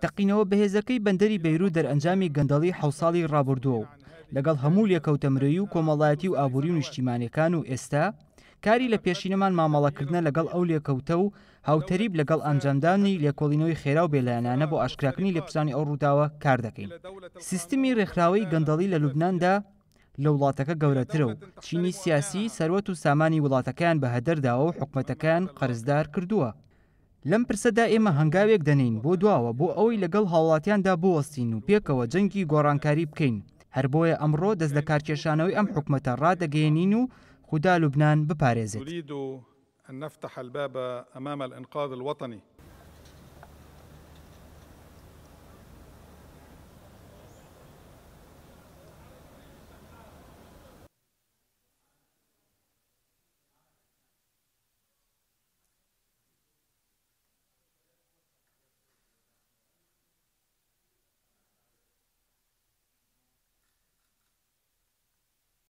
تەقینەوە بەهێزەکەی بەندەری بەیروت دەرئەنجامی گەندەڵی 7 ساڵی ڕابردووە و لەگەڵ هەموو لێکەوتەمرۆیی و کۆمەڵایەتی و ئابووری و نیشتیمانیەکان و ئێستا کاری لە پێشینەمان مامەڵەکردنە لەگەڵ ئەو لێکەوتە و هاوتەریب لەگەڵ ئەنجامدانی لێکۆڵینەوەی خێرا و بێلایەنانە بۆ ئاشکراکردنی لێپرسانی ئەو ڕووداوە کار دەکەین. سیستمی ڕێکخراوەی گەندەڵی لە لوبناندا لە وڵاتەکە گەورەترە و چینی سیاسی سەروەت و سامانی وڵاتەکەیان بە هەدەرداوە و حکومەتەکان قەرزدار کردووە. لەم پرسەدا ئێمە هەنگاوێک دەنین بۆ دواوە بۆ ئەوەی لەگەڵ هاوڵاتیاندا بوەستین و پێکەوە جەنگی گۆڕانکاری بکەین. هەر بۆیە ئەمڕۆ دەست لە کارکێشانەوەی ئەم حکومەتە ڕادەگەیەنین و خوددا لوبنان بپارێزێت.